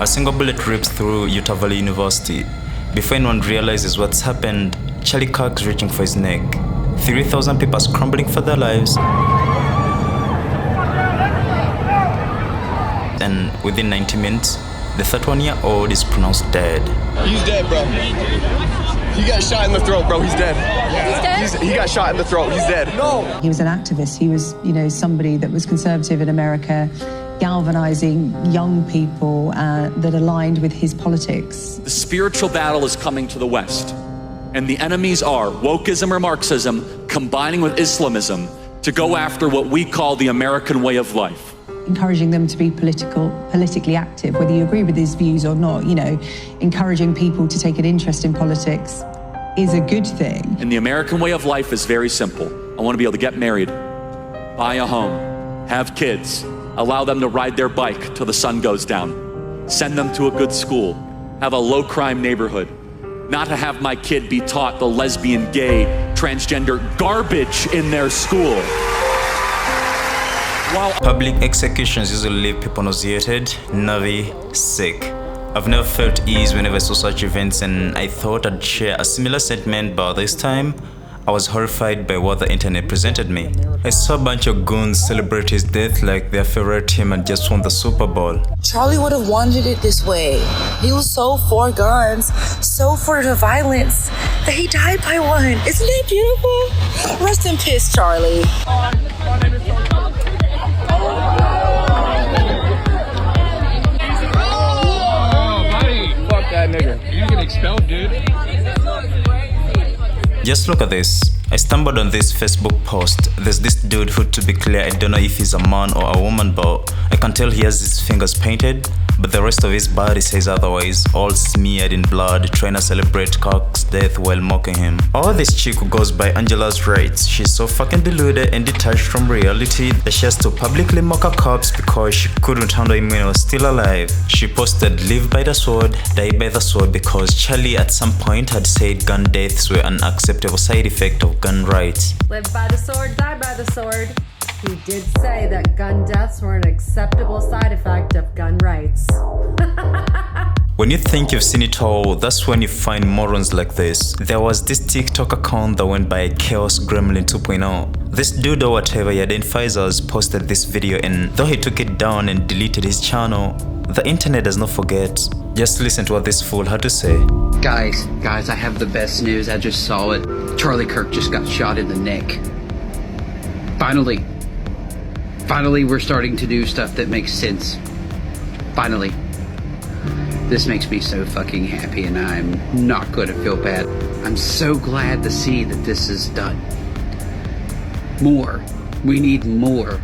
A single bullet rips through Utah Valley University. Before anyone realizes what's happened, Charlie Kirk's reaching for his neck. 3,000 people are scrambling for their lives. And within 90 minutes, the 31-year-old is pronounced dead. He's dead, bro. He got shot in the throat, bro. He's dead. He's dead? He got shot in the throat. He's dead. No. He was an activist. He was, somebody that was conservative in America, galvanizing young people that aligned with his politics. The spiritual battle is coming to the West, and the enemies are wokeism or Marxism combining with Islamism to go after what we call the American way of life. Encouraging them to be politically active, whether you agree with his views or not, encouraging people to take an interest in politics is a good thing. And the American way of life is very simple. I want to be able to get married, buy a home, have kids, allow them to ride their bike till the sun goes down, send them to a good school, have a low-crime neighborhood, not to have my kid be taught the lesbian, gay, transgender garbage in their school. While public executions usually leave people nauseated, nervy, sick. I've never felt ease whenever I saw such events, and I thought I'd share a similar sentiment, but this time I was horrified by what the internet presented me. I saw a bunch of goons celebrate his death like their favorite team had just won the Super Bowl. Charlie would have wanted it this way. He was so for guns, so for the violence, that he died by one. Isn't that beautiful? Rest in peace, Charlie. That nigga. You get expelled, dude. Just look at this. I stumbled on this Facebook post. There's this dude who, to be clear, I don't know if he's a man or a woman, but I can tell he has his fingers painted, but the rest of his body says otherwise, all smeared in blood, trying to celebrate Kirk's death while mocking him. Or this chick who goes by Angela's rights. She's so fucking deluded and detached from reality that she has to publicly mock her cops because she couldn't handle him when he was still alive. She posted, "Live by the sword, die by the sword," because Charlie at some point had said gun deaths were an acceptable side effect of gun rights. Live by the sword, die by the sword. He did say that gun deaths were an acceptable side effect of gun rights. When you think you've seen it all, that's when you find morons like this. There was this TikTok account that went by Chaos Gremlin 2.0. This dude or whatever he identifies as posted this video, and though he took it down and deleted his channel, the internet does not forget. Just listen to what this fool had to say. Guys, I have the best news. I just saw it. Charlie Kirk just got shot in the neck. Finally, we're starting to do stuff that makes sense. Finally. This makes me so fucking happy, and I'm not gonna feel bad. I'm so glad to see that this is done. More. We need more.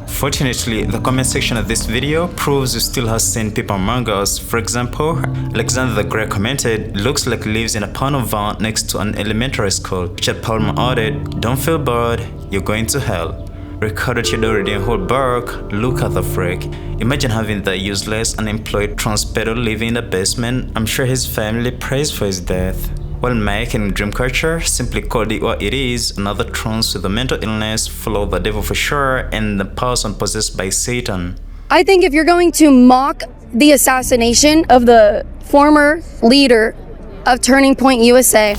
Fortunately, the comment section of this video proves we still have sane people among us. For example, Alexander the Great commented, "Looks like lives in a panel van next to an elementary school." Richard Palmer added, "Don't feel bad, you're going to hell." Ricardo Chidori and Holberg, "Look at the freak. Imagine having that useless, unemployed trans pedo living in the basement. I'm sure his family prays for his death." While Mike and Dreamcatcher simply called it what it is, another trans with a mental illness, full of the devil for sure, and the person possessed by Satan. I think if you're going to mock the assassination of the former leader of Turning Point USA,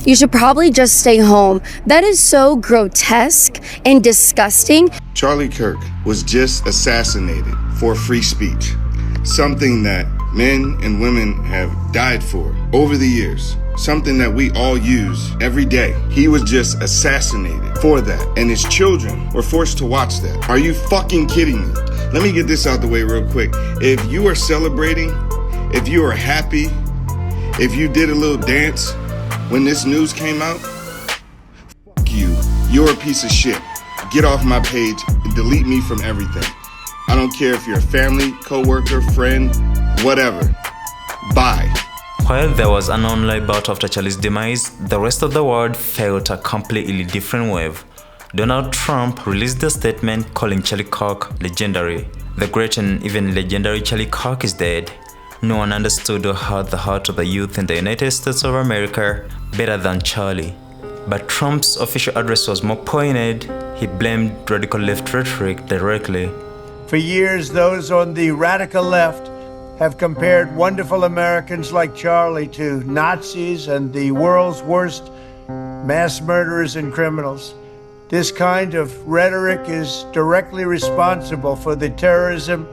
you should probably just stay home. That is so grotesque and disgusting. Charlie Kirk was just assassinated for free speech, something that men and women have died for over the years, something that we all use every day. He was just assassinated for that, and his children were forced to watch that. Are you fucking kidding me? Let me get this out the way real quick. If you are celebrating, if you are happy, if you did a little dance when this news came out, fuck you. You're a piece of shit. Get off my page and delete me from everything. I don't care if you're a family, co-worker, friend, whatever. Bye. While there was an online bout after Charlie's demise, the rest of the world felt a completely different wave. Donald Trump released a statement calling Charlie Kirk legendary. The great and even legendary Charlie Kirk is dead. No one understood or had the heart of the youth in the United States of America better than Charlie. But Trump's official address was more pointed. He blamed radical left rhetoric directly. For years, those on the radical left have compared wonderful Americans like Charlie to Nazis and the world's worst mass murderers and criminals. This kind of rhetoric is directly responsible for the terrorism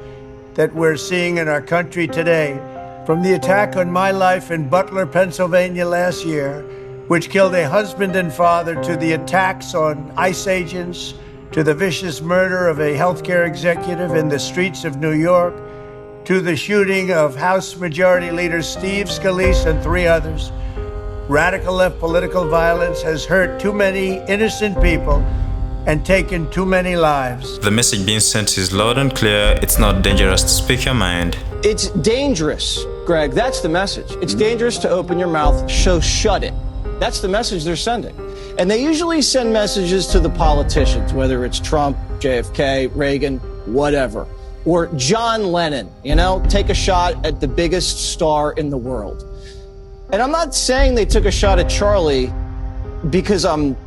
that we're seeing in our country today. From the attack on my life in Butler, Pennsylvania last year, which killed a husband and father, to the attacks on ICE agents, to the vicious murder of a healthcare executive in the streets of New York, to the shooting of House Majority Leader Steve Scalise and 3 others. Radical left political violence has hurt too many innocent people and taken too many lives. The message being sent is loud and clear. It's not dangerous to speak your mind. It's dangerous, Greg. That's the message. It's dangerous to open your mouth, so shut it. That's the message they're sending. And they usually send messages to the politicians, whether it's Trump, JFK, Reagan, whatever. Or John Lennon, take a shot at the biggest star in the world. And I'm not saying they took a shot at Charlie because I'm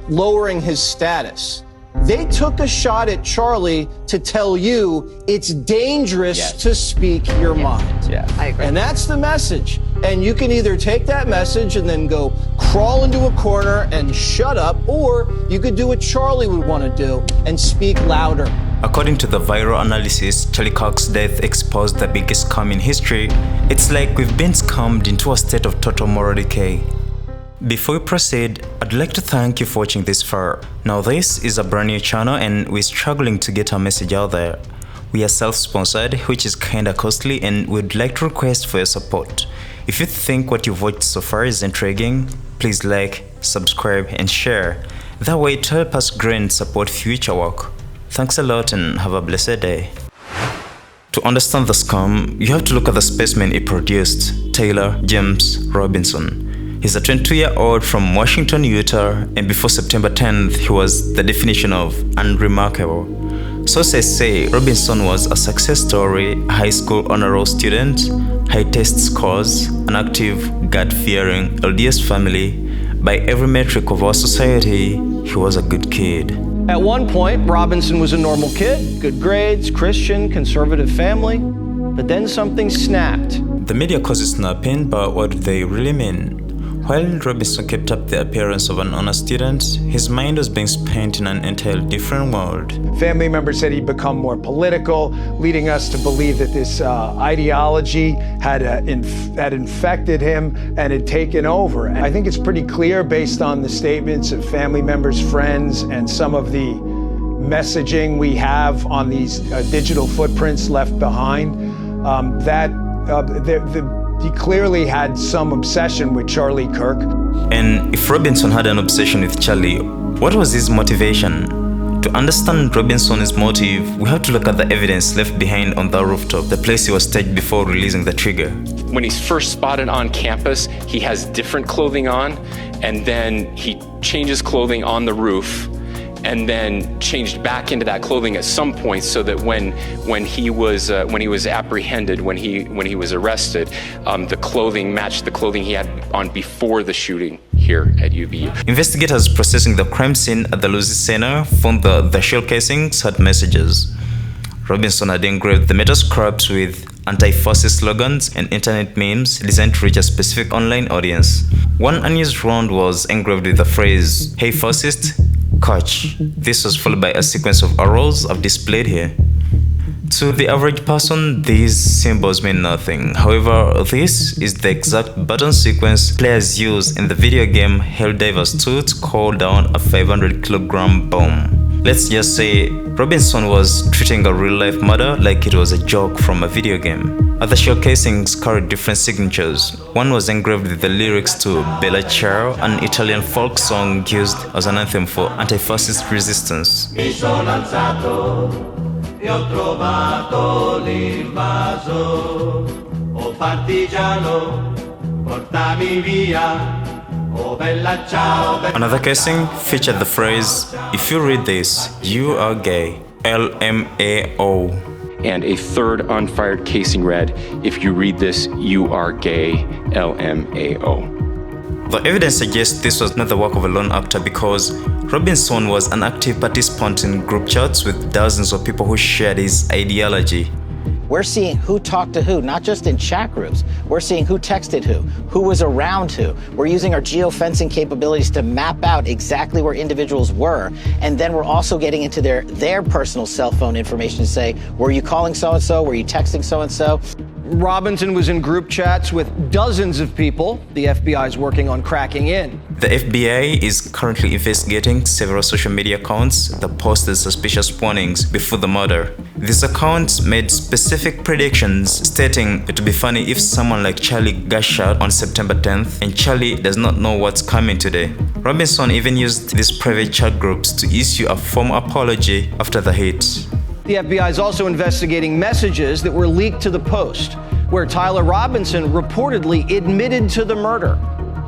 lowering his status. They took a shot at Charlie to tell you it's dangerous to speak your mind. Yeah, I agree. And that's the message. And you can either take that message and then go crawl into a corner and shut up, or you could do what Charlie would want to do and speak louder. According to the viral analysis, Charlie Kirk's death exposed the biggest scam in history. It's like we've been scammed into a state of total moral decay. Before we proceed, I'd like to thank you for watching this far. Now this is a brand new channel and we're struggling to get our message out there. We are self-sponsored, which is kinda costly, and we'd like to request for your support. If you think what you've watched so far is intriguing, please like, subscribe and share. That way it helps us grow and support future work. Thanks a lot and have a blessed day. To understand the scam, you have to look at the specimen he produced, Taylor James Robinson. He's a 22-year-old from Washington, Utah, and before September 10th, he was the definition of unremarkable. Sources say Robinson was a success story, a high school honor roll student, high test scores, an active, God-fearing, LDS family. By every metric of our society, he was a good kid. At one point, Robinson was a normal kid, good grades, Christian, conservative family, but then something snapped. The media calls it snapping, but what do they really mean? While Robinson kept up the appearance of an honor student, his mind was being spent in an entirely different world. Family members said he'd become more political, leading us to believe that this ideology had infected him and had taken over. I think it's pretty clear based on the statements of family members, friends, and some of the messaging we have on these digital footprints left behind, that he clearly had some obsession with Charlie Kirk. And if Robinson had an obsession with Charlie, what was his motivation? To understand Robinson's motive, we have to look at the evidence left behind on the rooftop, the place he was staged before releasing the trigger. When he's first spotted on campus, he has different clothing on, and then he changes clothing on the roof, and then changed back into that clothing at some point, so that when he was apprehended, when he was arrested, the clothing matched the clothing he had on before the shooting here at UVU. Investigators processing the crime scene at the Lucy Center found the shell casings had messages. Robinson had engraved the metal scraps with anti-fascist slogans and internet memes designed to reach a specific online audience. One unused round was engraved with the phrase, "Hey fascist, catch." This was followed by a sequence of arrows I've displayed here. To the average person, these symbols mean nothing. However, this is the exact button sequence players use in the video game Helldivers 2 to call down a 500-kilogram bomb. Let's just say Robinson was treating a real-life murder like it was a joke from a video game. Other shell casings carried different signatures. One was engraved with the lyrics to Bella Ciao, an Italian folk song used as an anthem for anti-fascist resistance. Mi sono alzato e ho trovato l'invaso. Oh partigiano, portami via. Another casing featured the phrase, "If you read this, you are gay." LMAO. And a third unfired casing read, "If you read this, you are gay." LMAO. The evidence suggests this was not the work of a lone actor, because Robinson was an active participant in group chats with dozens of people who shared his ideology. We're seeing who talked to who, not just in chat groups. We're seeing who texted who was around who. We're using our geofencing capabilities to map out exactly where individuals were. And then we're also getting into their personal cell phone information to say, were you calling so-and-so? Were you texting so-and-so? Robinson was in group chats with dozens of people. The FBI is working on cracking in. The FBI is currently investigating several social media accounts that posted suspicious warnings before the murder. These accounts made specific predictions stating it would be funny if someone like Charlie got shot on September 10th and Charlie does not know what's coming today. Robinson even used these private chat groups to issue a formal apology after the hit. The FBI is also investigating messages that were leaked to the Post, where Tyler Robinson reportedly admitted to the murder.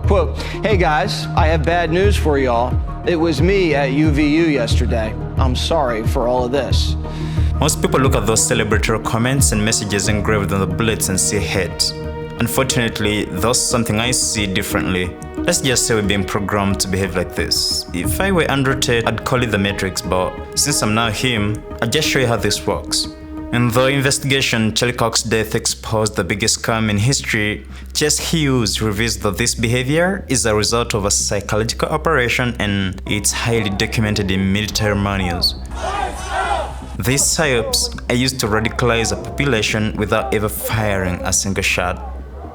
Quote, "Hey guys, I have bad news for y'all. It was me at UVU yesterday. I'm sorry for all of this." Most people look at those celebratory comments and messages engraved on the bullets and see hate. Unfortunately, that's something I see differently. Let's just say we're being programmed to behave like this. If I were Andrew Tate, I'd call it the Matrix, but since I'm now him, I'll just show you how this works. In the investigation, Charlie Kirk's death exposed the biggest scam in history. Chase Hughes reveals that this behavior is a result of a psychological operation and it's highly documented in military manuals. These psyops are used to radicalize a population without ever firing a single shot.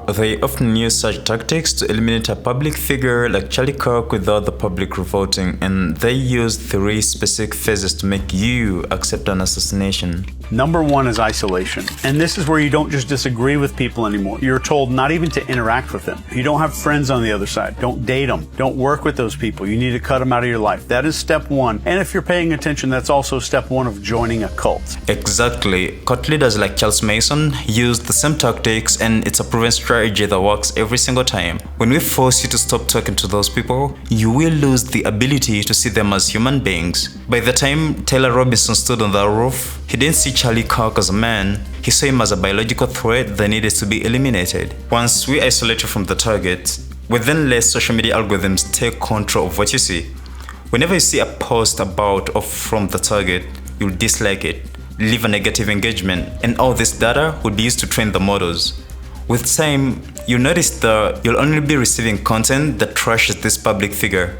They often use such tactics to eliminate a public figure like Charlie Kirk without the public revolting, and they use 3 specific phases to make you accept an assassination. Number 1 is isolation. And this is where you don't just disagree with people anymore. You're told not even to interact with them. You don't have friends on the other side. Don't date them. Don't work with those people. You need to cut them out of your life. That is step 1. And if you're paying attention, that's also step 1 of joining a cult. Exactly. Cult leaders like Charles Manson use the same tactics, and it's a proven strategy that works every single time. When we force you to stop talking to those people, you will lose the ability to see them as human beings. By the time Tyler Robinson stood on the roof, he didn't see Charlie Kirk as a man. He saw him as a biological threat that needed to be eliminated. Once we isolate you from the target, we then let social media algorithms take control of what you see. Whenever you see a post about or from the target, you'll dislike it, leave a negative engagement, and all this data would be used to train the models. With time, you'll notice that you'll only be receiving content that trashes this public figure.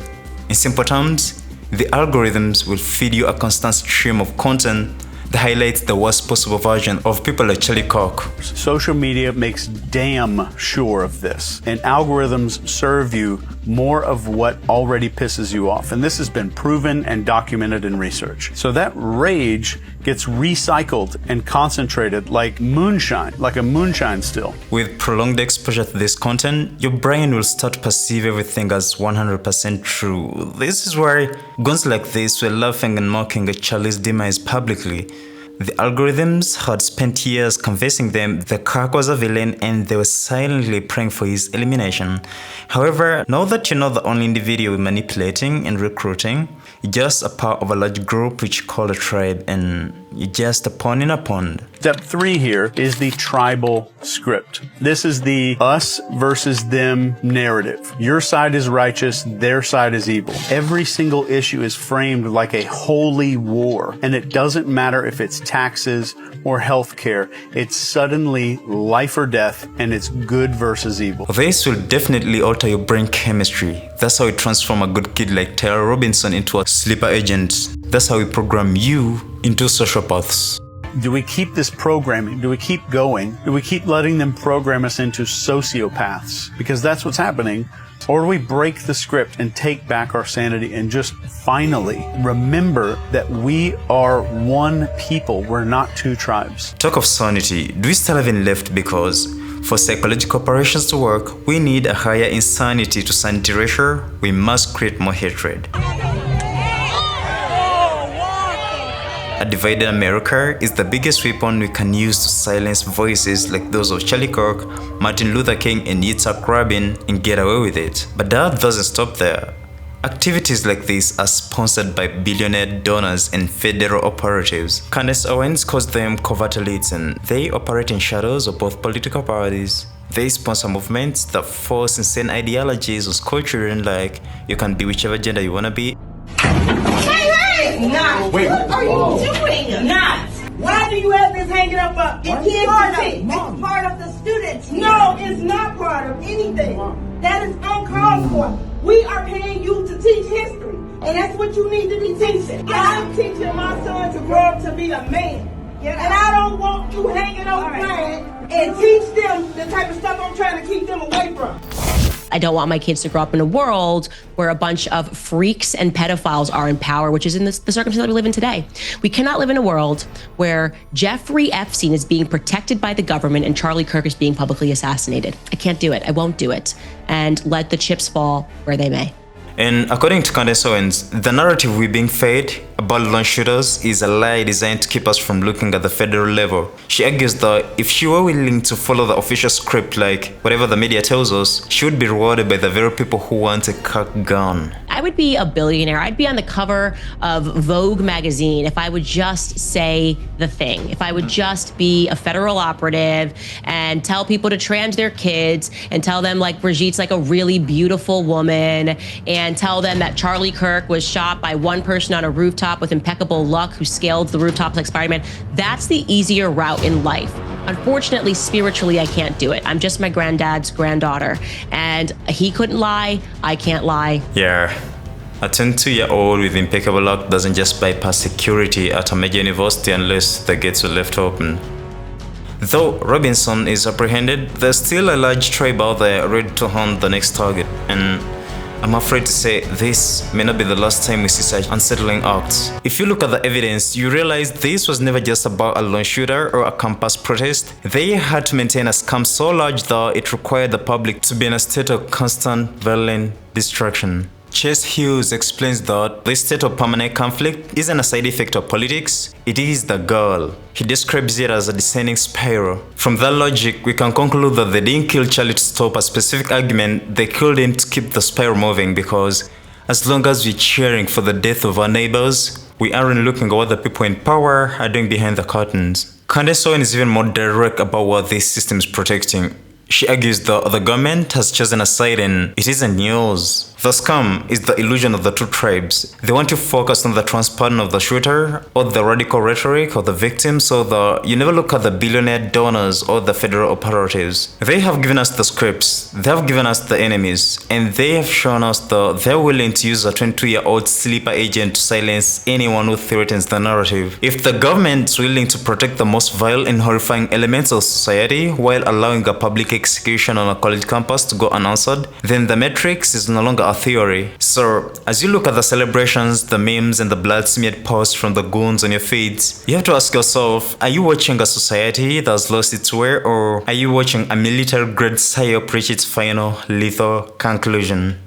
In simple terms, the algorithms will feed you a constant stream of content that highlights the worst possible version of people like Charlie Kirk. Social media makes damn sure of this, and algorithms serve you more of what already pisses you off. And this has been proven and documented in research. So that rage gets recycled and concentrated like moonshine, like a moonshine still. With prolonged exposure to this content, your brain will start to perceive everything as 100% true. This is why guns like this were laughing and mocking at Charlie's demise publicly. The algorithms had spent years convincing them that Kirk was a villain and they were silently praying for his elimination. However, now that you're not the only individual manipulating and recruiting, you're just a part of a large group which you call a tribe, and you're just a pawn in a pond. Step 3 here is the tribal script. This is the us versus them narrative. Your side is righteous, their side is evil. Every single issue is framed like a holy war, and it doesn't matter if it's taxes or healthcare. It's suddenly life or death, and it's good versus evil. This will definitely alter your brain chemistry. That's how we transform a good kid like Tyler Robinson into a sleeper agent. That's how we program you into sociopaths. Do we keep this programming? Do we keep going? Do we keep letting them program us into sociopaths? Because that's what's happening. Or do we break the script and take back our sanity and just finally remember that we are one people, we're not 2 tribes? Talk of sanity, do we still have any left? Because for psychological operations to work, we need a higher insanity to sanity ratio. We must create more hatred. A divided America is the biggest weapon we can use to silence voices like those of Charlie Kirk, Martin Luther King, and Yitzhak Rabin and get away with it. But that doesn't stop there. Activities like this are sponsored by billionaire donors and federal operatives. Candace Owens calls them covert elites, and they operate in shadows of both political parties. They sponsor movements that force insane ideologies on school children like, you can be whichever gender you want to be. Not. Wait. What are you doing? Not. Why do you have this hanging up for kids to see? It's part of the students. No, it's not part of anything. That is uncalled for. We are paying you to teach history, and that's what you need to be teaching. I'm teaching my son to grow up to be a man. And I don't want you hanging on flag and teach them the type of stuff I'm trying to keep them away from. I don't want my kids to grow up in a world where a bunch of freaks and pedophiles are in power, which is in the circumstance that we live in today. We cannot live in a world where Jeffrey Epstein is being protected by the government and Charlie Kirk is being publicly assassinated. I can't do it. I won't do it. And let the chips fall where they may. And according to Candace Owens, the narrative we're being fed about lone shooters is a lie designed to keep us from looking at the federal level. She argues that if she were willing to follow the official script, like whatever the media tells us, she would be rewarded by the very people who want a Kirk gun. I would be a billionaire. I'd be on the cover of Vogue magazine if I would just say the thing. If I would just be a federal operative and tell people to trans their kids and tell them like Brigitte's like a really beautiful woman and tell them that Charlie Kirk was shot by one person on a rooftop with impeccable luck who scaled the rooftop like Spider-Man. That's the easier route in life. Unfortunately, spiritually, I can't do it. I'm just my granddad's granddaughter. And he couldn't lie, I can't lie. Yeah. A 22-year-old with impeccable luck doesn't just bypass security at a major university unless the gates are left open. Though Robinson is apprehended, there's still a large tribe out there ready to hunt the next target. And I'm afraid to say this may not be the last time we see such unsettling acts. If you look at the evidence, you realize this was never just about a lone shooter or a campus protest. They had to maintain a scam so large that it required the public to be in a state of constant violent distraction. Chase Hughes explains that this state of permanent conflict isn't a side effect of politics, it is the goal. He describes it as a descending spiral. From that logic, we can conclude that they didn't kill Charlie to stop a specific argument, they killed him to keep the spiral moving, because as long as we're cheering for the death of our neighbors, we aren't looking at what the people in power are doing behind the curtains. Candace Owens is even more direct about what this system is protecting. She argues that the government has chosen a side and it isn't yours. The scam is the illusion of the two tribes. They want you focused on the transparent of the shooter or the radical rhetoric of the victim so that you never look at the billionaire donors or the federal operatives. They have given us the scripts, they have given us the enemies, and they have shown us that they're willing to use a 22-year-old sleeper agent to silence anyone who threatens the narrative. If the government is willing to protect the most vile and horrifying elements of society while allowing a public execution on a college campus to go unanswered, then the matrix is no longer a theory. So, as you look at the celebrations, the memes, and the blood-smeared posts from the goons on your feeds, you have to ask yourself, are you watching a society that's lost its way, or are you watching a military-grade psyop reach its final lethal conclusion?